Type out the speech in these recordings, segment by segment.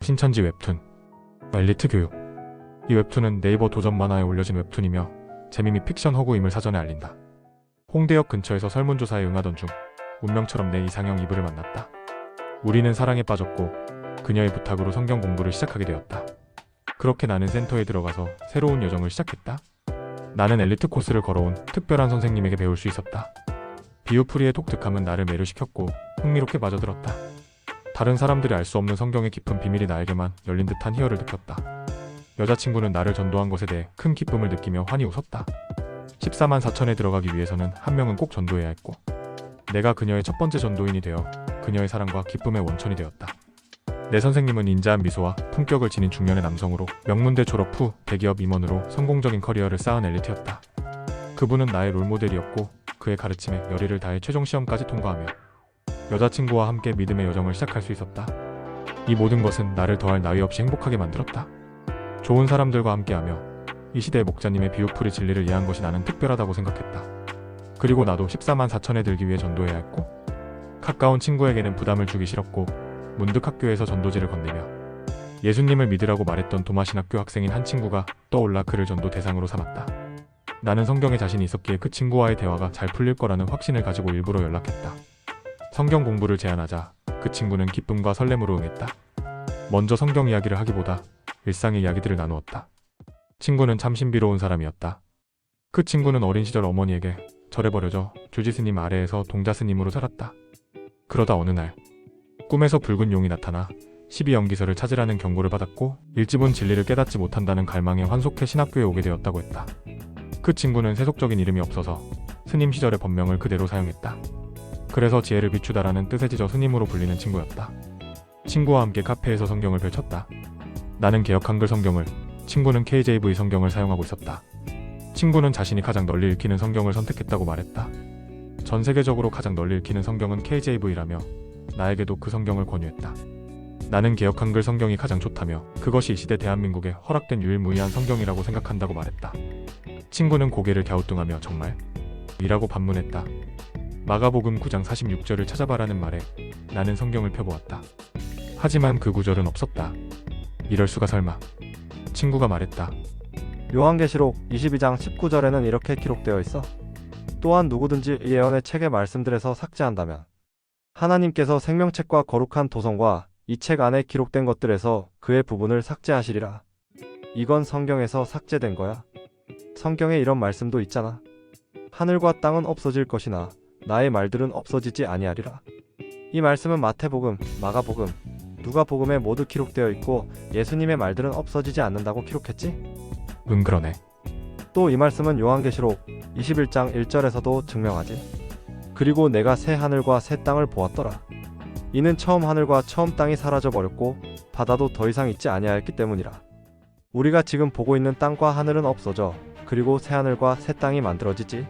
신천지 웹툰 엘리트 교육. 이 웹툰은 네이버 도전 만화에 올려진 웹툰이며 재미 및 픽션 허구임을 사전에 알린다. 홍대역 근처에서 설문조사에 응하던 중 운명처럼 내 이상형 이브를 만났다. 우리는 사랑에 빠졌고 그녀의 부탁으로 성경 공부를 시작하게 되었다. 그렇게 나는 센터에 들어가서 새로운 여정을 시작했다. 나는 엘리트 코스를 걸어온 특별한 선생님에게 배울 수 있었다. 비유풀이의 독특함은 나를 매료시켰고 흥미롭게 빠져들었다. 다른 사람들이 알 수 없는 성경의 깊은 비밀이 나에게만 열린 듯한 희열을 느꼈다. 여자친구는 나를 전도한 것에 대해 큰 기쁨을 느끼며 환히 웃었다. 14만 4천에 들어가기 위해서는 한 명은 꼭 전도해야 했고 내가 그녀의 첫 번째 전도인이 되어 그녀의 사랑과 기쁨의 원천이 되었다. 내 선생님은 인자한 미소와 품격을 지닌 중년의 남성으로 명문대 졸업 후 대기업 임원으로 성공적인 커리어를 쌓은 엘리트였다. 그분은 나의 롤모델이었고 그의 가르침에 열의를 다해 최종시험까지 통과하며 여자친구와 함께 믿음의 여정을 시작할 수 있었다. 이 모든 것은 나를 더할 나위 없이 행복하게 만들었다. 좋은 사람들과 함께하며 이 시대의 목자님의 비유풀이 진리를 이해한 것이 나는 특별하다고 생각했다. 그리고 나도 14만 4천에 들기 위해 전도해야 했고 가까운 친구에게는 부담을 주기 싫었고 문득 학교에서 전도지를 건네며 예수님을 믿으라고 말했던 도마신학교 학생인 한 친구가 떠올라 그를 전도 대상으로 삼았다. 나는 성경에 자신이 있었기에 그 친구와의 대화가 잘 풀릴 거라는 확신을 가지고 일부러 연락했다. 성경 공부를 제안하자 그 친구는 기쁨과 설렘으로 응했다. 먼저 성경 이야기를 하기보다 일상의 이야기들을 나누었다. 친구는 참 신비로운 사람이었다. 그 친구는 어린 시절 어머니에게 절에 버려져 주지스님 아래에서 동자스님으로 살았다. 그러다 어느 날 꿈에서 붉은 용이 나타나 12연기서를 찾으라는 경고를 받았고 일집은 진리를 깨닫지 못한다는 갈망에 환속해 신학교에 오게 되었다고 했다. 그 친구는 세속적인 이름이 없어서 스님 시절의 법명을 그대로 사용했다. 그래서 지혜를 비추다라는 뜻에 지져 스님으로 불리는 친구였다. 친구와 함께 카페에서 성경을 펼쳤다. 나는 개역 한글 성경을, 친구는 KJV 성경을 사용하고 있었다. 친구는 자신이 가장 널리 읽히는 성경을 선택했다고 말했다. 전 세계적으로 가장 널리 읽히는 성경은 KJV라며 나에게도 그 성경을 권유했다. 나는 개역 한글 성경이 가장 좋다며 그것이 이 시대 대한민국에 허락된 유일무이한 성경이라고 생각한다고 말했다. 친구는 고개를 갸우뚱하며 정말? 이라고 반문했다. 마가복음 9장 46절을 찾아봐라는 말에 나는 성경을 펴보았다. 하지만 그 구절은 없었다. 이럴 수가 설마. 친구가 말했다. 요한계시록 22장 19절에는 이렇게 기록되어 있어. 또한 누구든지 이 예언의 책의 말씀들에서 삭제한다면 하나님께서 생명책과 거룩한 도성과 이 책 안에 기록된 것들에서 그의 부분을 삭제하시리라. 이건 성경에서 삭제된 거야. 성경에 이런 말씀도 있잖아. 하늘과 땅은 없어질 것이나 나의 말들은 없어지지 아니하리라. 이 말씀은 마태복음, 마가복음, 누가복음에 모두 기록되어 있고 예수님의 말들은 없어지지 않는다고 기록했지? 응 그러네. 또 이 말씀은 요한계시록 21장 1절에서도 증명하지. 그리고 내가 새 하늘과 새 땅을 보았더라. 이는 처음 하늘과 처음 땅이 사라져버렸고 바다도 더 이상 있지 아니하였기 때문이라. 우리가 지금 보고 있는 땅과 하늘은 없어져 그리고 새 하늘과 새 땅이 만들어지지.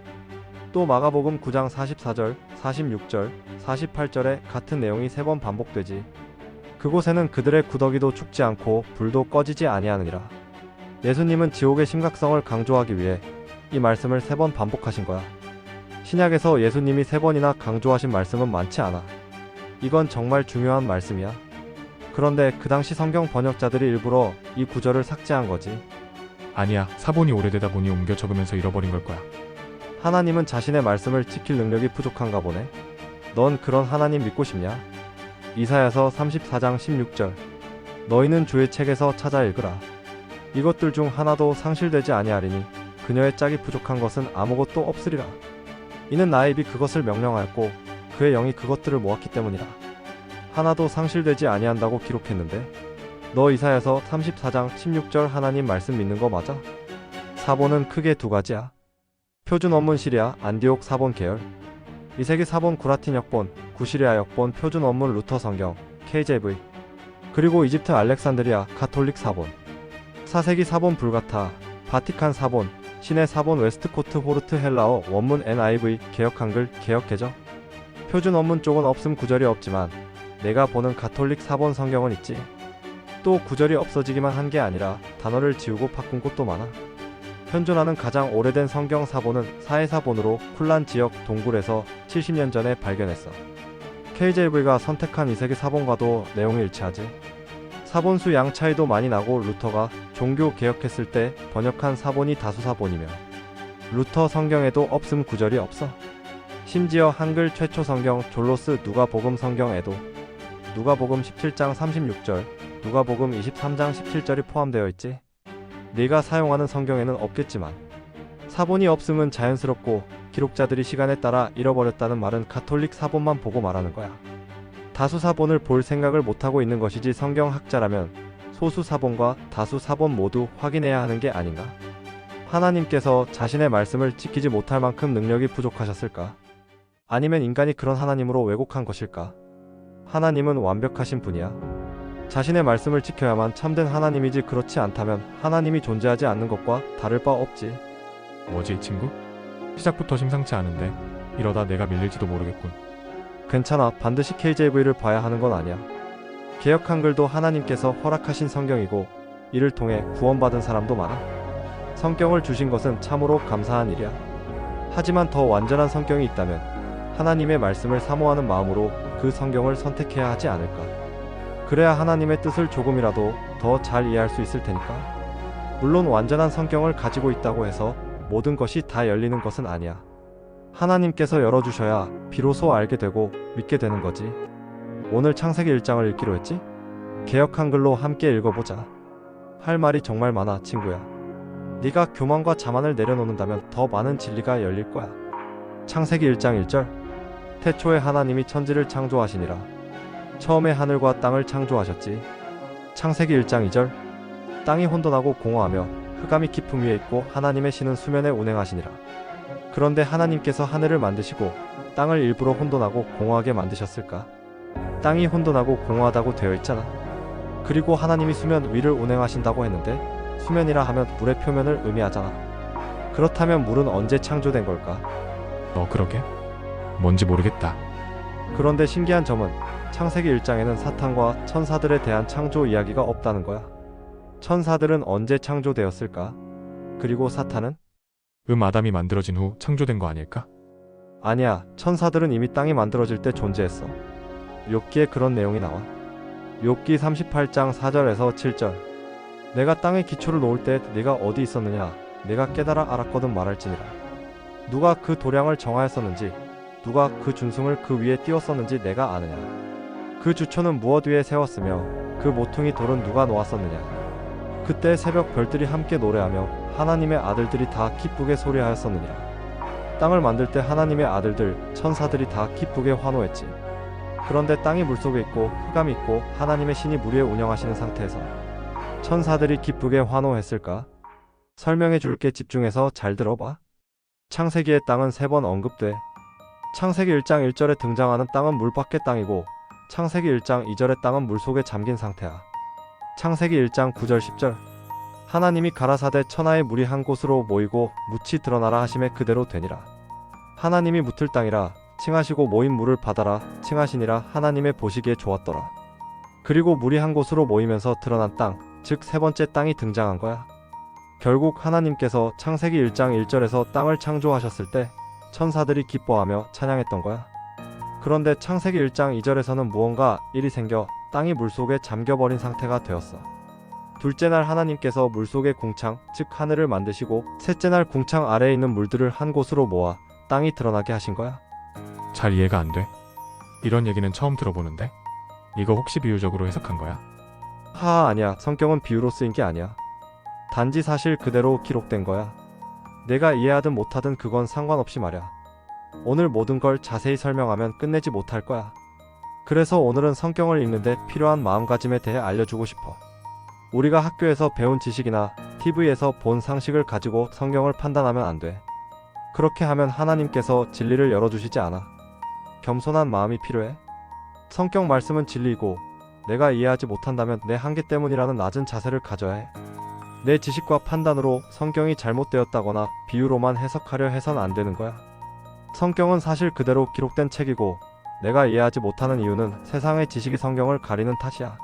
또 마가복음 9장 44절, 46절, 48절에 같은 내용이 3번 반복되지. 그곳에는 그들의 구더기도 죽지 않고 불도 꺼지지 아니하느니라. 예수님은 지옥의 심각성을 강조하기 위해 이 말씀을 3번 반복하신 거야. 신약에서 예수님이 3번이나 강조하신 말씀은 많지 않아. 이건 정말 중요한 말씀이야. 그런데 그 당시 성경 번역자들이 일부러 이 구절을 삭제한 거지. 아니야, 사본이 오래되다 보니 옮겨 적으면서 잃어버린 걸 거야. 하나님은 자신의 말씀을 지킬 능력이 부족한가 보네. 넌 그런 하나님 믿고 싶냐? 이사야서 34장 16절. 너희는 주의 책에서 찾아 읽으라. 이것들 중 하나도 상실되지 아니하리니 그녀의 짝이 부족한 것은 아무것도 없으리라. 이는 나의 입이 그것을 명령하였고 그의 영이 그것들을 모았기 때문이라. 하나도 상실되지 아니한다고 기록했는데 너 이사야서 34장 16절 하나님 말씀 믿는 거 맞아? 사본은 크게 두 가지야. 표준 원문 시리아 안디옥 사본 계열, 2세기 사본 구라틴 역본, 구시리아 역본 표준 원문 루터 성경 KJV, 그리고 이집트 알렉산드리아 가톨릭 사본, 4세기 사본 불가타, 바티칸 사본, 신의 사본 웨스트코트 호르트 헬라어 원문 NIV 개역 한글 개역 개정. 표준 원문 쪽은 없음 구절이 없지만 내가 보는 가톨릭 사본 성경은 있지. 또 구절이 없어지기만 한 게 아니라 단어를 지우고 바꾼 곳도 많아. 현존하는 가장 오래된 성경 사본은 사해사본으로 쿨란 지역 동굴에서 70년 전에 발견했어. KJV가 선택한 2세기 사본과도 내용이 일치하지. 사본수 양 차이도 많이 나고 루터가 종교 개혁했을 때 번역한 사본이 다수 사본이며 루터 성경에도 없음 구절이 없어. 심지어 한글 최초 성경 졸로스 누가복음 성경에도 누가복음 17장 36절, 누가복음 23장 17절이 포함되어 있지. 네가 사용하는 성경에는 없겠지만 사본이 없음은 자연스럽고 기록자들이 시간에 따라 잃어버렸다는 말은 가톨릭 사본만 보고 말하는 거야. 다수 사본을 볼 생각을 못하고 있는 것이지 성경학자라면 소수 사본과 다수 사본 모두 확인해야 하는 게 아닌가? 하나님께서 자신의 말씀을 지키지 못할 만큼 능력이 부족하셨을까? 아니면 인간이 그런 하나님으로 왜곡한 것일까? 하나님은 완벽하신 분이야. 자신의 말씀을 지켜야만 참된 하나님이지 그렇지 않다면 하나님이 존재하지 않는 것과 다를 바 없지. 뭐지 이 친구? 시작부터 심상치 않은데 이러다 내가 밀릴지도 모르겠군. 괜찮아. 반드시 KJV를 봐야 하는 건 아니야. 개역 한글도 하나님께서 허락하신 성경이고 이를 통해 구원받은 사람도 많아. 성경을 주신 것은 참으로 감사한 일이야. 하지만 더 완전한 성경이 있다면 하나님의 말씀을 사모하는 마음으로 그 성경을 선택해야 하지 않을까. 그래야 하나님의 뜻을 조금이라도 더 잘 이해할 수 있을 테니까. 물론 완전한 성경을 가지고 있다고 해서 모든 것이 다 열리는 것은 아니야. 하나님께서 열어주셔야 비로소 알게 되고 믿게 되는 거지. 오늘 창세기 1장을 읽기로 했지? 개역 한글로 함께 읽어보자. 할 말이 정말 많아 친구야. 네가 교만과 자만을 내려놓는다면 더 많은 진리가 열릴 거야. 창세기 1장 1절. 태초에 하나님이 천지를 창조하시니라. 처음에 하늘과 땅을 창조하셨지. 창세기 1장 2절. 땅이 혼돈하고 공허하며 흑암이 깊음 위에 있고 하나님의 신은 수면에 운행하시니라. 그런데 하나님께서 하늘을 만드시고 땅을 일부러 혼돈하고 공허하게 만드셨을까? 땅이 혼돈하고 공허하다고 되어 있잖아. 그리고 하나님이 수면 위를 운행하신다고 했는데 수면이라 하면 물의 표면을 의미하잖아. 그렇다면 물은 언제 창조된 걸까? 너 그러게? 뭔지 모르겠다. 그런데 신기한 점은 창세기 1장에는 사탄과 천사들에 대한 창조 이야기가 없다는 거야. 천사들은 언제 창조되었을까? 그리고 사탄은? 아담이 만들어진 후 창조된 거 아닐까? 아니야. 천사들은 이미 땅이 만들어질 때 존재했어. 욥기에 그런 내용이 나와. 욥기 38장 4절에서 7절. 내가 땅의 기초를 놓을 때 네가 어디 있었느냐? 내가 깨달아 알았거든 말할지니라. 누가 그 도량을 정하였었는지 누가 그 준승을 그 위에 띄웠었는지 내가 아느냐? 그 주초는 무엇 위에 세웠으며 그 모퉁이 돌은 누가 놓았었느냐? 그때 새벽 별들이 함께 노래하며 하나님의 아들들이 다 기쁘게 소리하였었느니라. 땅을 만들 때 하나님의 아들들 천사들이 다 기쁘게 환호했지. 그런데 땅이 물속에 있고 흑암이 있고 하나님의 신이 물 위에 운영하시는 상태에서 천사들이 기쁘게 환호했을까? 설명해 줄게. 집중해서 잘 들어봐. 창세기의 땅은 3번 언급돼. 창세기 1장 1절에 등장하는 땅은 물 밖의 땅이고 창세기 1장 2절의 땅은 물속에 잠긴 상태야. 창세기 1장 9절 10절. 하나님이 가라사대 천하의 물이 한 곳으로 모이고 묻이 드러나라 하심에 그대로 되니라. 하나님이 묻을 땅이라 칭하시고 모인 물을 받아라 칭하시니라. 하나님의 보시기에 좋았더라. 그리고 물이 한 곳으로 모이면서 드러난 땅, 즉 세 번째 땅이 등장한 거야. 결국 하나님께서 창세기 1장 1절에서 땅을 창조하셨을 때 천사들이 기뻐하며 찬양했던 거야. 그런데 창세기 1장 2절에서는 무언가 일이 생겨 땅이 물속에 잠겨버린 상태가 되었어. 둘째 날 하나님께서 물속의 궁창, 즉 하늘을 만드시고 셋째 날 궁창 아래에 있는 물들을 한 곳으로 모아 땅이 드러나게 하신 거야. 잘 이해가 안 돼. 이런 얘기는 처음 들어보는데? 이거 혹시 비유적으로 해석한 거야? 아니야. 성경은 비유로 쓰인 게 아니야. 단지 사실 그대로 기록된 거야. 내가 이해하든 못하든 그건 상관없이 말야. 오늘 모든 걸 자세히 설명하면 끝내지 못할 거야. 그래서 오늘은 성경을 읽는데 필요한 마음가짐에 대해 알려주고 싶어. 우리가 학교에서 배운 지식이나 TV에서 본 상식을 가지고 성경을 판단하면 안 돼. 그렇게 하면 하나님께서 진리를 열어주시지 않아. 겸손한 마음이 필요해. 성경 말씀은 진리이고 내가 이해하지 못한다면 내 한계 때문이라는 낮은 자세를 가져야 해. 내 지식과 판단으로 성경이 잘못되었다거나 비유로만 해석하려 해선 안 되는 거야. 성경은 사실 그대로 기록된 책이고 내가 이해하지 못하는 이유는 세상의 지식이 성경을 가리는 탓이야.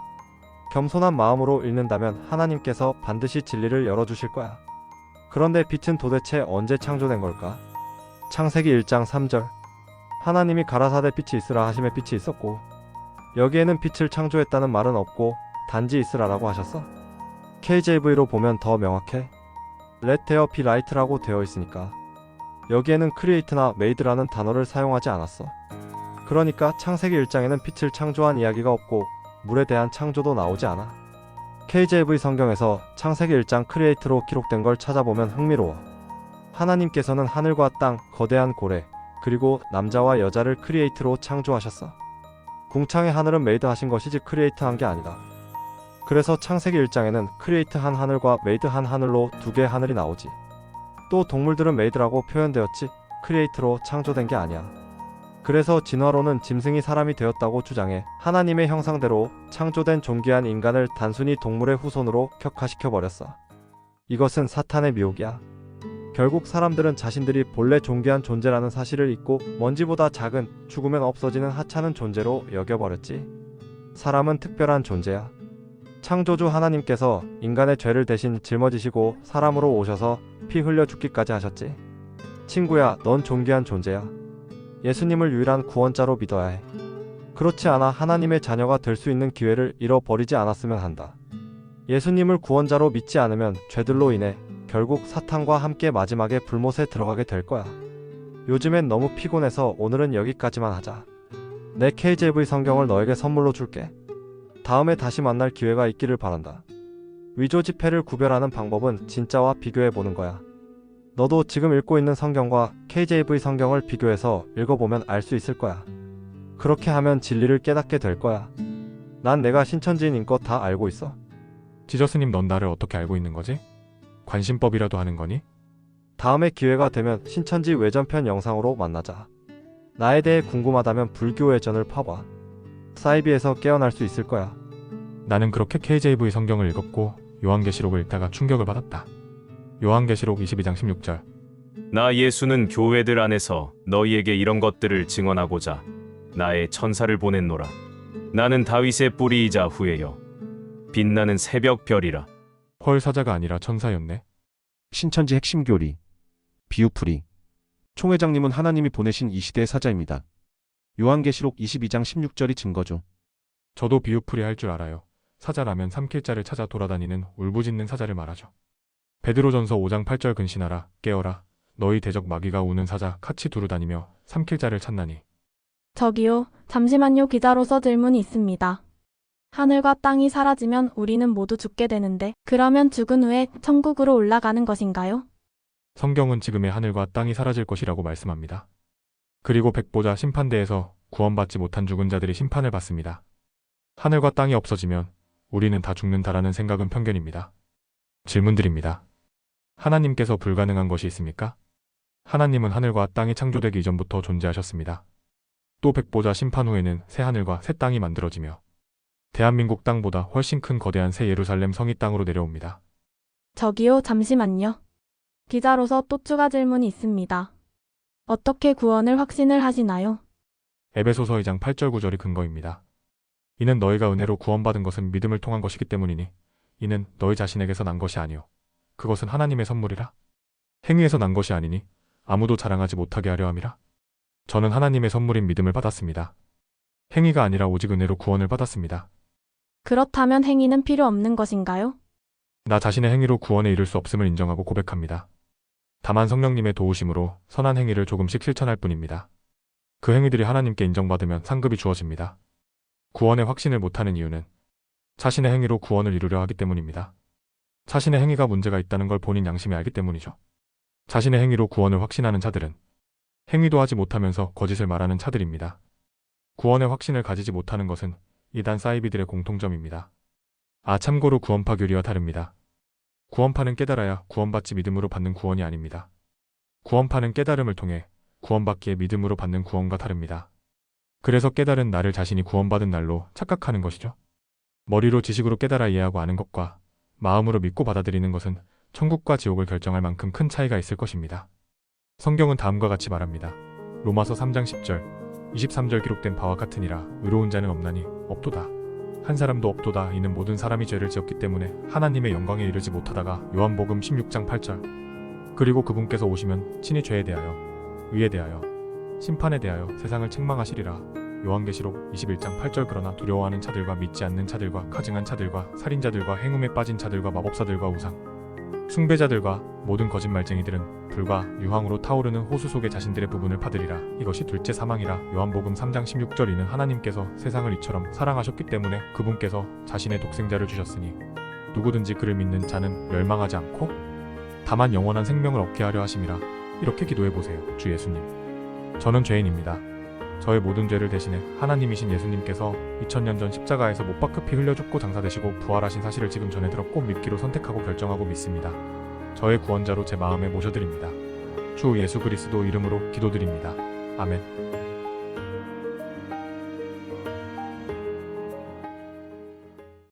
겸손한 마음으로 읽는다면 하나님께서 반드시 진리를 열어주실 거야. 그런데 빛은 도대체 언제 창조된 걸까? 창세기 1장 3절. 하나님이 가라사대 빛이 있으라 하심에 빛이 있었고 여기에는 빛을 창조했다는 말은 없고 단지 있으라라고 하셨어? KJV로 보면 더 명확해. Let there be light라고 되어 있으니까. 여기에는 create나 made라는 단어를 사용하지 않았어. 그러니까 창세기 1장에는 빛을 창조한 이야기가 없고 물에 대한 창조도 나오지 않아. KJV 성경에서 창세기 1장 create로 기록된 걸 찾아보면 흥미로워. 하나님께서는 하늘과 땅, 거대한 고래, 그리고 남자와 여자를 create로 창조하셨어. 궁창의 하늘은 made 하신 것이지 create 한 게 아니다. 그래서 창세기 1장에는 create 한 하늘과 made 한 하늘로 두 개의 하늘이 나오지. 또 동물들은 made라고 표현되었지 create로 창조된 게 아니야. 그래서 진화론은 짐승이 사람이 되었다고 주장해 하나님의 형상대로 창조된 존귀한 인간을 단순히 동물의 후손으로 격화시켜버렸어. 이것은 사탄의 미혹이야. 결국 사람들은 자신들이 본래 존귀한 존재라는 사실을 잊고 먼지보다 작은 죽으면 없어지는 하찮은 존재로 여겨버렸지. 사람은 특별한 존재야. 창조주 하나님께서 인간의 죄를 대신 짊어지시고 사람으로 오셔서 피 흘려 죽기까지 하셨지. 친구야, 넌 존귀한 존재야. 예수님을 유일한 구원자로 믿어야 해. 그렇지 않아 하나님의 자녀가 될 수 있는 기회를 잃어버리지 않았으면 한다. 예수님을 구원자로 믿지 않으면 죄들로 인해 결국 사탄과 함께 마지막에 불못에 들어가게 될 거야. 요즘엔 너무 피곤해서 오늘은 여기까지만 하자. 내 KJV 성경을 너에게 선물로 줄게. 다음에 다시 만날 기회가 있기를 바란다. 위조 지폐를 구별하는 방법은 진짜와 비교해보는 거야. 너도 지금 읽고 있는 성경과 KJV 성경을 비교해서 읽어보면 알 수 있을 거야. 그렇게 하면 진리를 깨닫게 될 거야. 난 내가 신천지인인 거 다 알고 있어. 지저스님, 넌 나를 어떻게 알고 있는 거지? 관심법이라도 하는 거니? 다음에 기회가 되면 신천지 외전편 영상으로 만나자. 나에 대해 궁금하다면 불교 외전을 파봐. 사이비에서 깨어날 수 있을 거야. 나는 그렇게 KJV 성경을 읽었고 요한계시록을 읽다가 충격을 받았다. 요한계시록 22장 16절. 나 예수는 교회들 안에서 너희에게 이런 것들을 증언하고자 나의 천사를 보냈노라. 나는 다윗의 뿌리이자 후예여 빛나는 새벽 별이라. 헐, 사자가 아니라 천사였네. 신천지 핵심 교리 비유풀이 총회장님은 하나님이 보내신 이 시대의 사자입니다. 요한계시록 22장 16절이 증거죠. 저도 비유풀이 할 줄 알아요. 사자라면 삼킬자를 찾아 돌아다니는 울부짖는 사자를 말하죠. 베드로전서 5장 8절 근신하라 깨어라 너희 대적 마귀가 우는 사자 같이 두루다니며 삼킬자를 찾나니. 저기요, 잠시만요. 기자로서 질문이 있습니다. 하늘과 땅이 사라지면 우리는 모두 죽게 되는데 그러면 죽은 후에 천국으로 올라가는 것인가요? 성경은 지금의 하늘과 땅이 사라질 것이라고 말씀합니다. 그리고 백보자 심판대에서 구원받지 못한 죽은 자들이 심판을 받습니다. 하늘과 땅이 없어지면 우리는 다 죽는다라는 생각은 편견입니다. 질문드립니다. 하나님께서 불가능한 것이 있습니까? 하나님은 하늘과 땅이 창조되기 이전부터 존재하셨습니다. 또 백보자 심판 후에는 새 하늘과 새 땅이 만들어지며 대한민국 땅보다 훨씬 큰 거대한 새 예루살렘 성이 땅으로 내려옵니다. 저기요, 잠시만요. 기자로서 또 추가 질문이 있습니다. 어떻게 구원을 확신을 하시나요? 에베소서 2장 8절 9절이 근거입니다. 이는 너희가 은혜로 구원받은 것은 믿음을 통한 것이기 때문이니 이는 너희 자신에게서 난 것이 아니요 그것은 하나님의 선물이라. 행위에서 난 것이 아니니 아무도 자랑하지 못하게 하려 함이라. 저는 하나님의 선물인 믿음을 받았습니다. 행위가 아니라 오직 은혜로 구원을 받았습니다. 그렇다면 행위는 필요 없는 것인가요? 나 자신의 행위로 구원에 이를 수 없음을 인정하고 고백합니다. 다만 성령님의 도우심으로 선한 행위를 조금씩 실천할 뿐입니다. 그 행위들이 하나님께 인정받으면 상급이 주어집니다. 구원의 확신을 못하는 이유는 자신의 행위로 구원을 이루려 하기 때문입니다. 자신의 행위가 문제가 있다는 걸 본인 양심이 알기 때문이죠. 자신의 행위로 구원을 확신하는 자들은 행위도 하지 못하면서 거짓을 말하는 자들입니다. 구원의 확신을 가지지 못하는 것은 이단 사이비들의 공통점입니다. 참고로 구원파 교리와 다릅니다. 구원파는 깨달아야 구원받지 믿음으로 받는 구원이 아닙니다. 구원파는 깨달음을 통해 구원받기에 믿음으로 받는 구원과 다릅니다. 그래서 깨달은 나를 자신이 구원받은 날로 착각하는 것이죠. 머리로 지식으로 깨달아 이해하고 아는 것과 마음으로 믿고 받아들이는 것은 천국과 지옥을 결정할 만큼 큰 차이가 있을 것입니다. 성경은 다음과 같이 말합니다. 로마서 3장 10절 23절 기록된 바와 같으니라 의로운 자는 없나니 없도다. 한 사람도 없도다. 이는 모든 사람이 죄를 지었기 때문에 하나님의 영광에 이르지 못하다가 요한복음 16장 8절. 그리고 그분께서 오시면 친히 죄에 대하여 의에 대하여 심판에 대하여 세상을 책망하시리라. 요한계시록 21장 8절 그러나 두려워하는 자들과 믿지 않는 자들과 가증한 자들과 살인자들과 행음에 빠진 자들과 마법사들과 우상 숭배자들과 모든 거짓말쟁이들은 불과 유황으로 타오르는 호수 속에 자신들의 부분을 받으리라. 이것이 둘째 사망이라. 요한복음 3장 16절 이는 하나님께서 세상을 이처럼 사랑하셨기 때문에 그분께서 자신의 독생자를 주셨으니 누구든지 그를 믿는 자는 멸망하지 않고 다만 영원한 생명을 얻게 하려 하심이라. 이렇게 기도해 보세요. 주 예수님, 저는 죄인입니다. 저의 모든 죄를 대신해 하나님이신 예수님께서 2000년 전 십자가에서 못 박혀 피 흘려 죽고 장사되시고 부활하신 사실을 지금 전해 들었고 믿기로 선택하고 결정하고 믿습니다. 저의 구원자로 제 마음에 모셔드립니다. 주 예수 그리스도 이름으로 기도드립니다. 아멘.